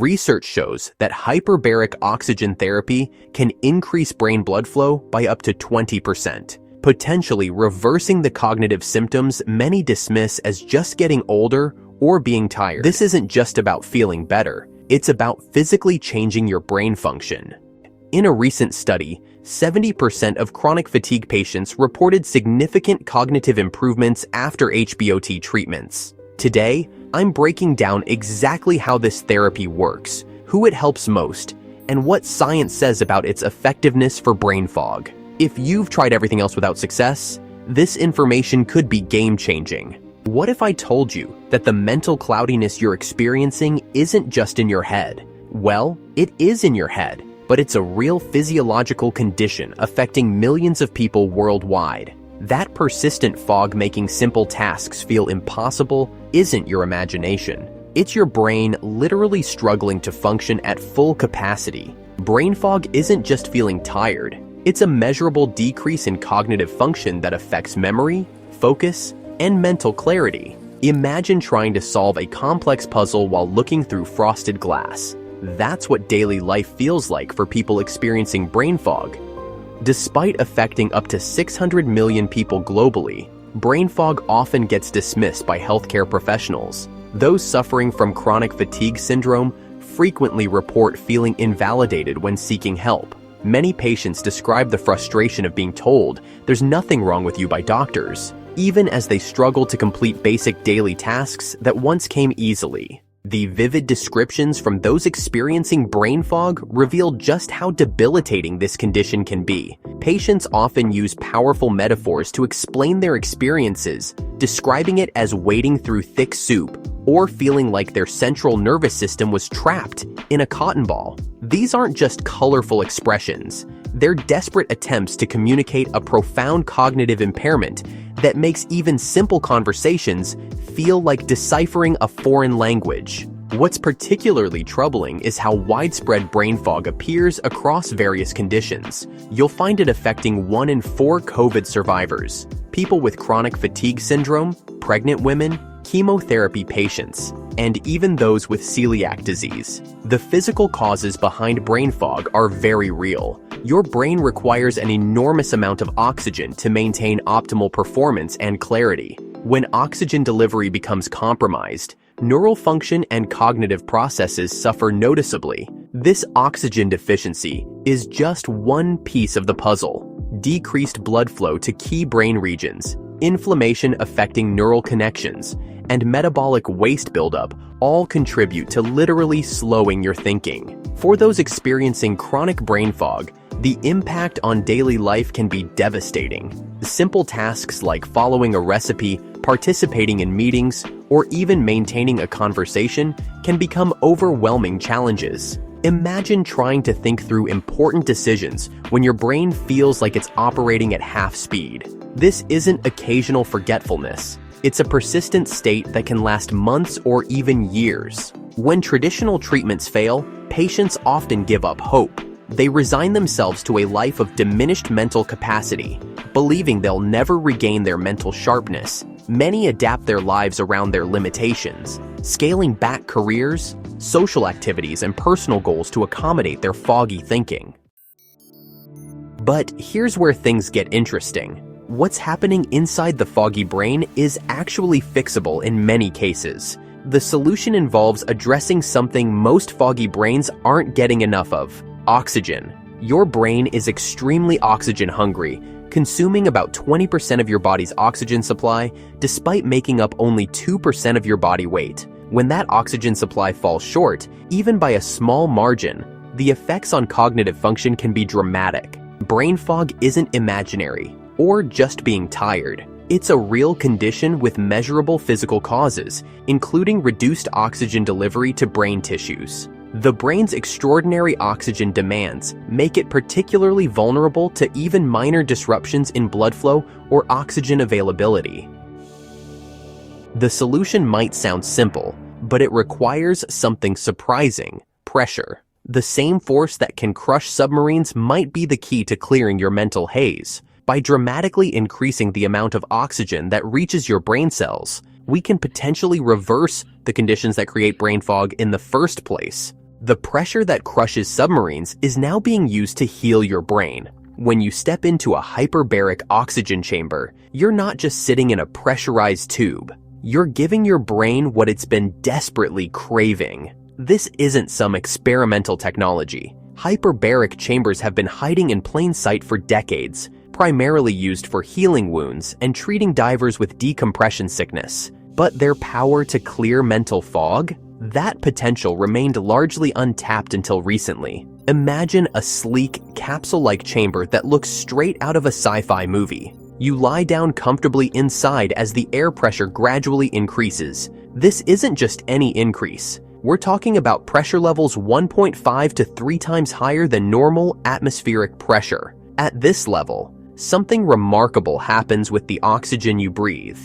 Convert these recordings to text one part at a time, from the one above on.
Research shows that hyperbaric oxygen therapy can increase brain blood flow by up to 20%, potentially reversing the cognitive symptoms many dismiss as just getting older or being tired. This isn't just about feeling better, it's about physically changing your brain function. In a recent study, 70% of chronic fatigue patients reported significant cognitive improvements after HBOT treatments. Today, I'm breaking down exactly how this therapy works, who it helps most, and what science says about its effectiveness for brain fog. If you've tried everything else without success, this information could be game-changing. What if I told you that the mental cloudiness you're experiencing isn't just in your head? Well, it is in your head, but it's a real physiological condition affecting millions of people worldwide. That persistent fog making simple tasks feel impossible isn't your imagination. It's your brain literally struggling to function at full capacity. Brain fog isn't just feeling tired. It's a measurable decrease in cognitive function that affects memory, focus, and mental clarity. Imagine trying to solve a complex puzzle while looking through frosted glass. That's what daily life feels like for people experiencing brain fog. Despite affecting up to 600 million people globally, brain fog often gets dismissed by healthcare professionals. Those suffering from chronic fatigue syndrome frequently report feeling invalidated when seeking help. Many patients describe the frustration of being told there's nothing wrong with you by doctors, even as they struggle to complete basic daily tasks that once came easily. The vivid descriptions from those experiencing brain fog reveal just how debilitating this condition can be. Patients often use powerful metaphors to explain their experiences, describing it as wading through thick soup or feeling like their central nervous system was trapped in a cotton ball. These aren't just colorful expressions. They're desperate attempts to communicate a profound cognitive impairment that makes even simple conversations feel like deciphering a foreign language. What's particularly troubling is how widespread brain fog appears across various conditions. You'll find it affecting 1 in 4 COVID survivors, people with chronic fatigue syndrome, pregnant women, chemotherapy patients, and even those with celiac disease. The physical causes behind brain fog are very real. Your brain requires an enormous amount of oxygen to maintain optimal performance and clarity. When oxygen delivery becomes compromised, neural function and cognitive processes suffer noticeably. This oxygen deficiency is just one piece of the puzzle. Decreased blood flow to key brain regions, inflammation affecting neural connections, and metabolic waste buildup all contribute to literally slowing your thinking. For those experiencing chronic brain fog, the impact on daily life can be devastating. Simple tasks like following a recipe, participating in meetings, or even maintaining a conversation can become overwhelming challenges. Imagine trying to think through important decisions when your brain feels like it's operating at half speed. This isn't occasional forgetfulness. It's a persistent state that can last months or even years. When traditional treatments fail, patients often give up hope. They resign themselves to a life of diminished mental capacity, believing they'll never regain their mental sharpness. Many adapt their lives around their limitations, scaling back careers, social activities, and personal goals to accommodate their foggy thinking. But here's where things get interesting. What's happening inside the foggy brain is actually fixable in many cases. The solution involves addressing something most foggy brains aren't getting enough of: oxygen. Your brain is extremely oxygen hungry, consuming about 20% of your body's oxygen supply, despite making up only 2% of your body weight. When that oxygen supply falls short, even by a small margin, the effects on cognitive function can be dramatic. Brain fog isn't imaginary or just being tired. It's a real condition with measurable physical causes, including reduced oxygen delivery to brain tissues. The brain's extraordinary oxygen demands make it particularly vulnerable to even minor disruptions in blood flow or oxygen availability. The solution might sound simple, but it requires something surprising: pressure. The same force that can crush submarines might be the key to clearing your mental haze. By dramatically increasing the amount of oxygen that reaches your brain cells, we can potentially reverse the conditions that create brain fog in the first place. The pressure that crushes submarines is now being used to heal your brain. When you step into a hyperbaric oxygen chamber, you're not just sitting in a pressurized tube. You're giving your brain what it's been desperately craving. This isn't some experimental technology. Hyperbaric chambers have been hiding in plain sight for decades, primarily used for healing wounds and treating divers with decompression sickness. But their power to clear mental fog? That potential remained largely untapped until recently. Imagine a sleek, capsule-like chamber that looks straight out of a sci-fi movie. You lie down comfortably inside as the air pressure gradually increases. This isn't just any increase. We're talking about pressure levels 1.5 to 3 times higher than normal atmospheric pressure. At this level, something remarkable happens with the oxygen you breathe.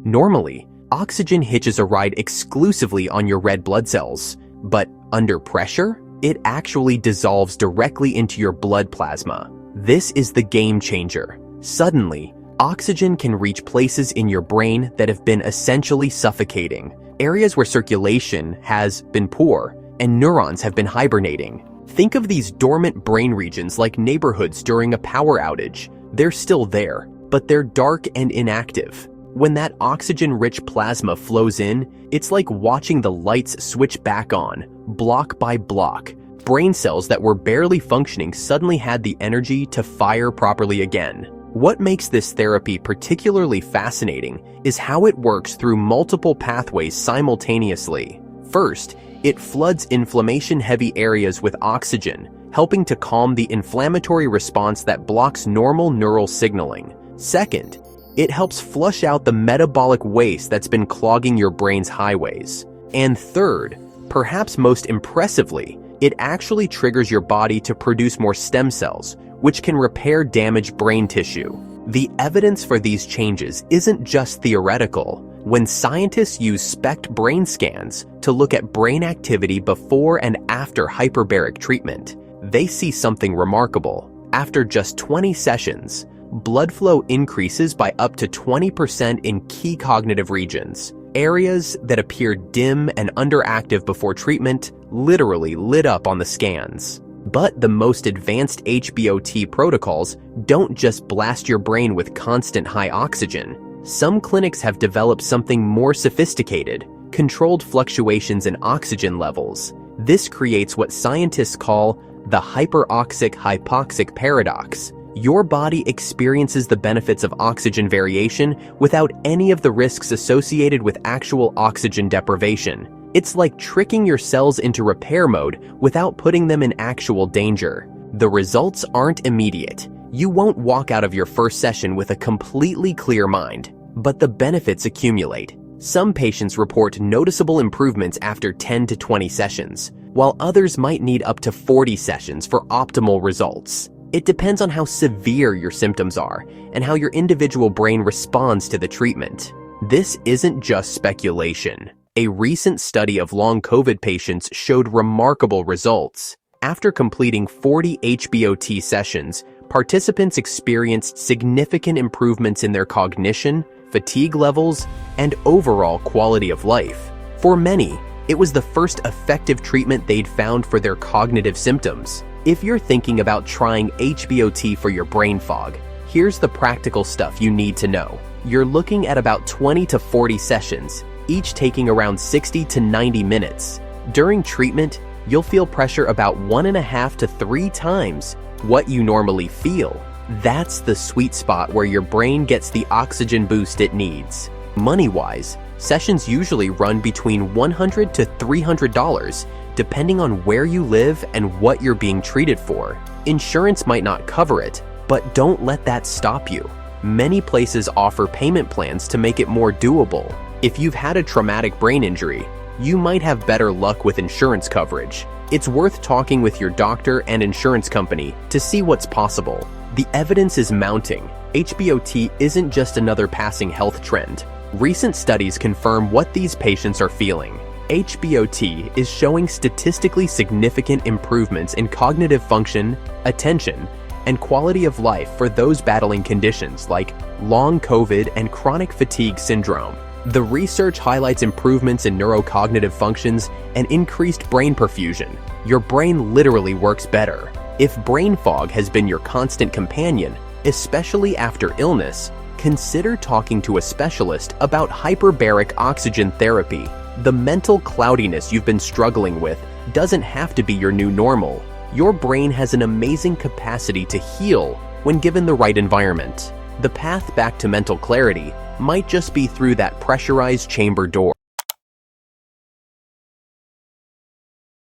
Normally, oxygen hitches a ride exclusively on your red blood cells, but under pressure, it actually dissolves directly into your blood plasma. This is the game changer. Suddenly, oxygen can reach places in your brain that have been essentially suffocating, areas where circulation has been poor and neurons have been hibernating. Think of these dormant brain regions like neighborhoods during a power outage. They're still there, but they're dark and inactive. When that oxygen-rich plasma flows in, it's like watching the lights switch back on, block by block. Brain cells that were barely functioning suddenly had the energy to fire properly again. What makes this therapy particularly fascinating is how it works through multiple pathways simultaneously. First, it floods inflammation-heavy areas with oxygen, helping to calm the inflammatory response that blocks normal neural signaling. Second, it helps flush out the metabolic waste that's been clogging your brain's highways. And third, perhaps most impressively, it actually triggers your body to produce more stem cells, which can repair damaged brain tissue. The evidence for these changes isn't just theoretical. When scientists use SPECT brain scans to look at brain activity before and after hyperbaric treatment, they see something remarkable. After just 20 sessions, blood flow increases by up to 20% in key cognitive regions. Areas that appeared dim and underactive before treatment literally lit up on the scans. But the most advanced HBOT protocols don't just blast your brain with constant high oxygen. Some clinics have developed something more sophisticated, controlled fluctuations in oxygen levels. This creates what scientists call the hyperoxic-hypoxic paradox. Your body experiences the benefits of oxygen variation without any of the risks associated with actual oxygen deprivation. It's like tricking your cells into repair mode without putting them in actual danger. The results aren't immediate. You won't walk out of your first session with a completely clear mind, but the benefits accumulate. Some patients report noticeable improvements after 10 to 20 sessions, while others might need up to 40 sessions for optimal results. It depends on how severe your symptoms are and how your individual brain responds to the treatment. This isn't just speculation. A recent study of long COVID patients showed remarkable results. After completing 40 HBOT sessions, participants experienced significant improvements in their cognition, fatigue levels, and overall quality of life. For many, it was the first effective treatment they'd found for their cognitive symptoms. If you're thinking about trying HBOT for your brain fog, here's the practical stuff you need to know. You're looking at about 20 to 40 sessions, each taking around 60 to 90 minutes. During treatment, you'll feel pressure about 1.5 to 3 times what you normally feel. That's the sweet spot where your brain gets the oxygen boost it needs. Money-wise, sessions usually run between $100 to $300, depending on where you live and what you're being treated for. Insurance might not cover it, but don't let that stop you. Many places offer payment plans to make it more doable. If you've had a traumatic brain injury, you might have better luck with insurance coverage. It's worth talking with your doctor and insurance company to see what's possible. The evidence is mounting. HBOT isn't just another passing health trend. Recent studies confirm what these patients are feeling. HBOT is showing statistically significant improvements in cognitive function, attention, and quality of life for those battling conditions like long COVID and chronic fatigue syndrome. The research highlights improvements in neurocognitive functions and increased brain perfusion. Your brain literally works better. If brain fog has been your constant companion, especially after illness, consider talking to a specialist about hyperbaric oxygen therapy. The mental cloudiness you've been struggling with doesn't have to be your new normal. Your brain has an amazing capacity to heal when given the right environment. The path back to mental clarity might just be through that pressurized chamber door.